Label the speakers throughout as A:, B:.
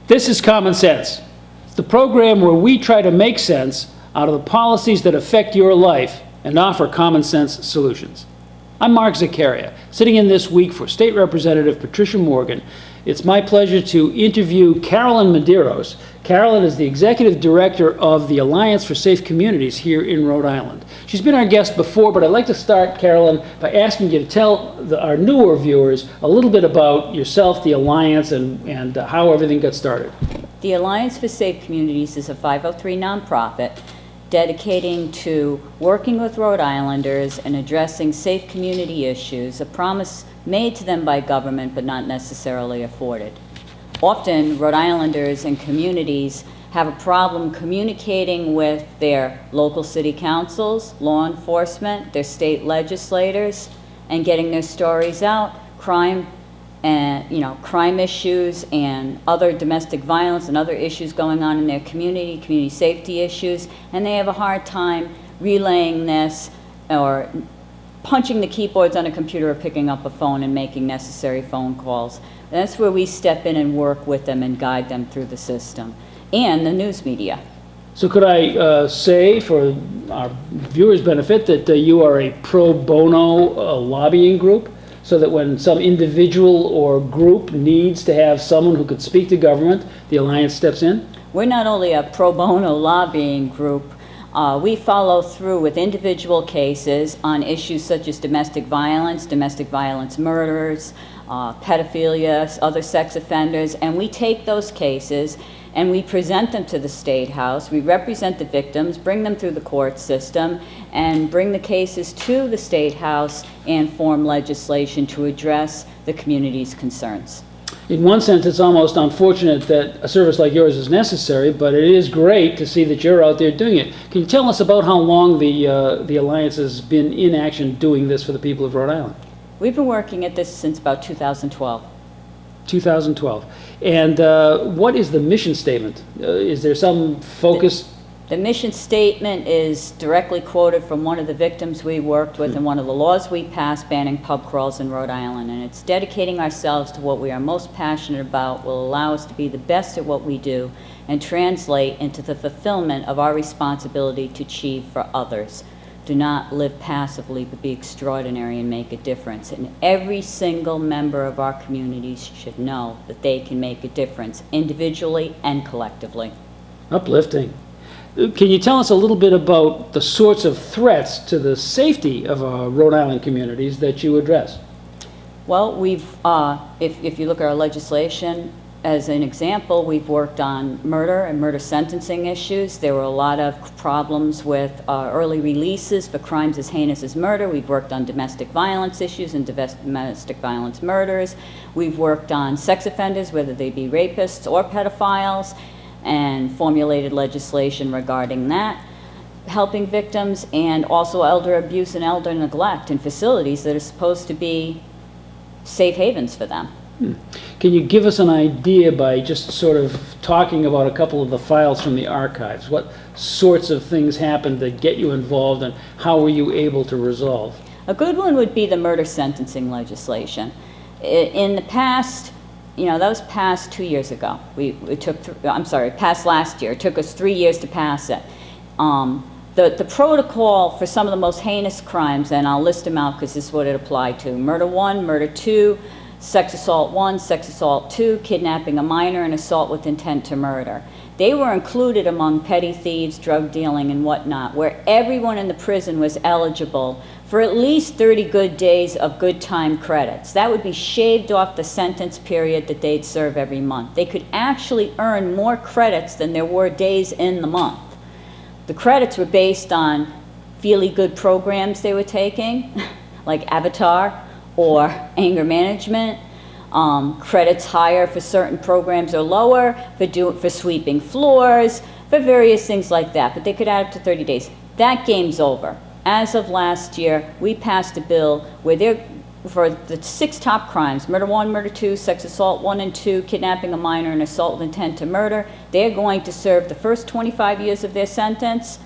A: This is Common Sense. It's the program where we try to make sense out of the policies that affect your life and offer common sense solutions. I'm Mark Zaccaria, sitting in this week for State Representative Patricia Morgan. It's my pleasure to interview Carolyn Medeiros. Carolyn is the Executive Director of the Alliance for Safe Communities here in Rhode Island. She's been our guest before, but I'd like to start, Carolyn, by asking you to tell our newer viewers a little bit about yourself, the Alliance, and how everything got started.
B: The Alliance for Safe Communities is a 503 nonprofit dedicating to working with Rhode Islanders and addressing safe community issues, a promise made to them by government but not necessarily afforded. Often, Rhode Islanders and communities have a problem communicating with their local city councils, law enforcement, their state legislators, and getting their stories out. Crime issues and other domestic violence and other issues going on in their community safety issues, and they have a hard time relaying this or punching the keyboards on a computer or picking up a phone and making necessary phone calls. That's where we step in and work with them and guide them through the system, and the news media.
A: So could I say, for our viewers' benefit, that you are a pro bono lobbying group? So that when some individual or group needs to have someone who could speak to government, the Alliance steps in? We're
B: not only a pro bono lobbying group, we follow through with individual cases on issues such as domestic violence murders, pedophilia, other sex offenders, and we take those cases and we present them to the State House. We represent the victims, bring them through the court system, and bring the cases to the State House and form legislation to address the community's concerns.
A: In one sense, it's almost unfortunate that a service like yours is necessary, but it is great to see that you're out there doing it. Can you tell us about how long the Alliance has been in action doing this for the people of Rhode Island?
B: We've been working at this since about 2012.
A: 2012. And what is the mission statement? Is there some focus?
B: The mission statement is directly quoted from one of the victims we worked with and one of the laws we passed banning pub crawls in Rhode Island. And it's dedicating ourselves to what we are most passionate about, will allow us to be the best at what we do, and translate into the fulfillment of our responsibility to achieve for others. Do not live passively, but be extraordinary and make a difference. And every single member of our communities should know that they can make a difference, individually and collectively.
A: Uplifting. Can you tell us a little bit about the sorts of threats to the safety of Rhode Island communities that you address?
B: Well, we've, if you look at our legislation, as an example, we've worked on murder and murder sentencing issues. There were a lot of problems with early releases for crimes as heinous as murder. We've worked on domestic violence issues and domestic violence murders. We've worked on sex offenders, whether they be rapists or pedophiles, and formulated legislation regarding that, helping victims, and also elder abuse and elder neglect in facilities that are supposed to be safe havens for them.
A: Can you give us an idea by just sort of talking about a couple of the files from the archives? What sorts of things happened that get you involved, and how were you passed to resolve?
B: A good one would be the murder sentencing legislation. In the past, that was passed 2 years ago. Passed last year. It took us 3 years to pass it. The protocol for some of the most heinous crimes, and I'll list them out because this is what it applied to: murder 1, murder 2, sex assault 1, sex assault 2, kidnapping a minor, and assault with intent to murder. They were included among petty thieves, drug dealing, and whatnot, where everyone in the prison was eligible for at least 30 good days of good time credits. That would be shaved off the sentence period that they'd serve every month. They could actually earn more credits than there were days in the month. The credits were based on really good programs they were taking, like Avatar or anger management. Credits higher for certain programs or lower for sweeping floors, for various things like that, but they could add up to 30 days. That game's over. As of last year, we passed a bill where for the 6 top crimes, murder 1, murder 2, sex assault 1 and 2, kidnapping a minor, and assault with intent to murder, they're going to serve the first 25 years of their sentence,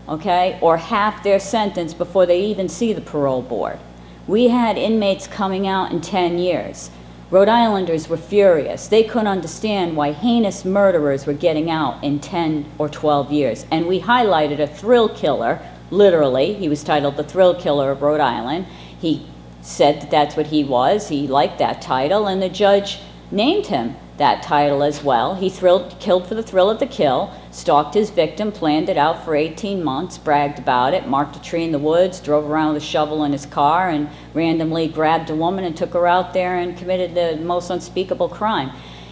B: okay, or half their sentence before they even see the parole board. We had inmates coming out in 10 years. Rhode Islanders were furious. They couldn't understand why heinous murderers were getting out in 10 or 12 years. And we highlighted a thrill killer, literally. He was titled the Thrill Killer of Rhode Island. He said that that's what he was. He liked that title, and the judge named him that title as well. He killed for the thrill of the kill, stalked his victim, planned it out for 18 months, bragged about it, marked a tree in the woods, drove around with a shovel in his car, and randomly grabbed a woman and took her out there and committed the most unspeakable crime.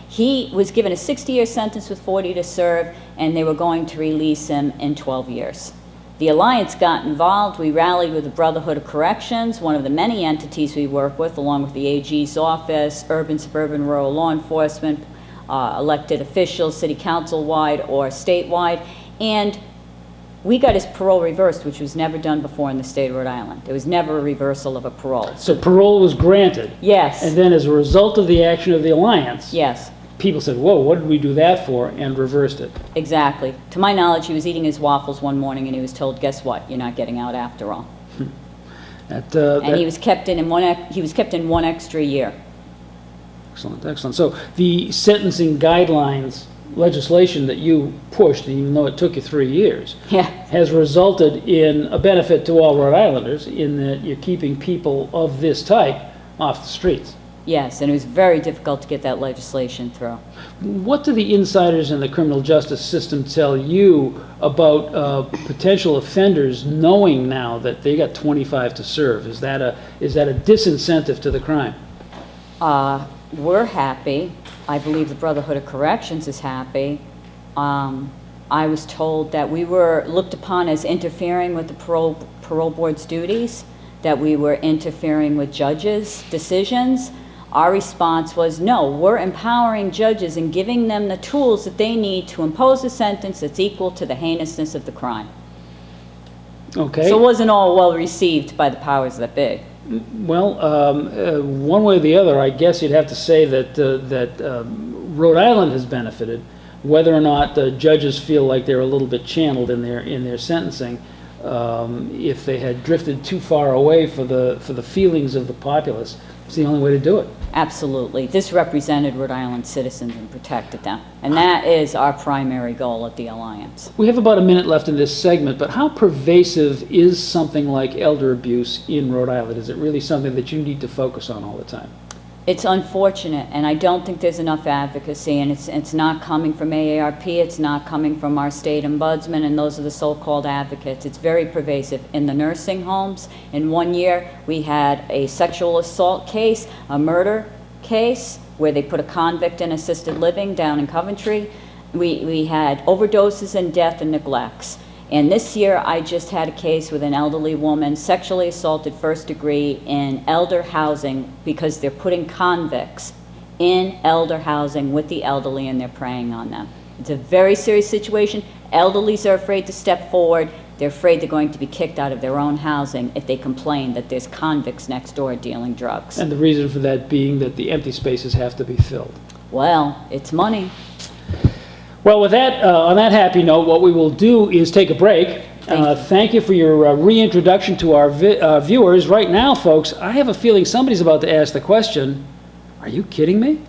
B: He was given a 60-year sentence with 40 to serve, and they were going to release him in 12 years. The Alliance got involved. We rallied with the Brotherhood of Corrections, one of the many entities we work with, along with the AG's office, urban, suburban, rural law enforcement, elected officials, city council-wide or statewide, and we got his parole reversed, which was never done before in the state of Rhode Island. There was never a reversal of a parole.
A: So parole was granted?
B: Yes.
A: And then as a result of the action of the Alliance?
B: Yes.
A: People said, whoa, what did we do that for, and reversed it.
B: Exactly. To my knowledge, he was eating his waffles one morning and he was told, guess what, you're not getting out after all. And he was kept in one extra year.
A: Excellent, excellent. So the sentencing guidelines legislation that you pushed, even though it took you 3 years,
B: Yeah.
A: has resulted in a benefit to all Rhode Islanders in that you're keeping people of this type off the streets.
B: Yes, and it was very difficult to get that legislation through.
A: What do the insiders in the criminal justice system tell you about potential offenders knowing now that they got 25 to serve? Is that a disincentive to the crime?
B: We're happy. I believe the Brotherhood of Corrections is happy. I was told that we were looked upon as interfering with the parole board's duties, that we were interfering with judges' decisions. Our response was, no, we're empowering judges and giving them the tools that they need to impose a sentence that's equal to the heinousness of the crime.
A: Okay.
B: So it wasn't all well received by the powers that be.
A: Well, one way or the other, I guess you'd have to say that Rhode Island has benefited, whether or not the judges feel like they're a little bit channeled in their sentencing. If they had drifted too far away for the feelings of the populace, it's the only way to do it.
B: Absolutely. This represented Rhode Island citizens and protected them. And that is our primary goal at the Alliance.
A: We have about a minute left in this segment, but how pervasive is something like elder abuse in Rhode Island? Is it really something that you need to focus on all the time?
B: It's unfortunate, and I don't think there's enough advocacy, and it's not coming from AARP, it's not coming from our state ombudsman, and those are the so-called advocates. It's very pervasive. In the nursing homes, in 1 year, we had a sexual assault case, a murder case, where they put a convict in assisted living down in Coventry. We had overdoses and death and neglects. And this year, I just had a case with an elderly woman sexually assaulted first degree in elder housing because they're putting convicts in elder housing with the elderly and they're preying on them. It's a very serious situation. Elderlies are afraid to step forward. They're afraid they're going to be kicked out of their own housing if they complain that there's convicts next door dealing drugs.
A: And the reason for that being that the empty spaces have to be filled.
B: Well, it's money.
A: Well, with that, on that happy note, what we will do is take a break. Thank you for your reintroduction to our viewers. Right now, folks, I have a feeling somebody's about to ask the question, are you kidding me?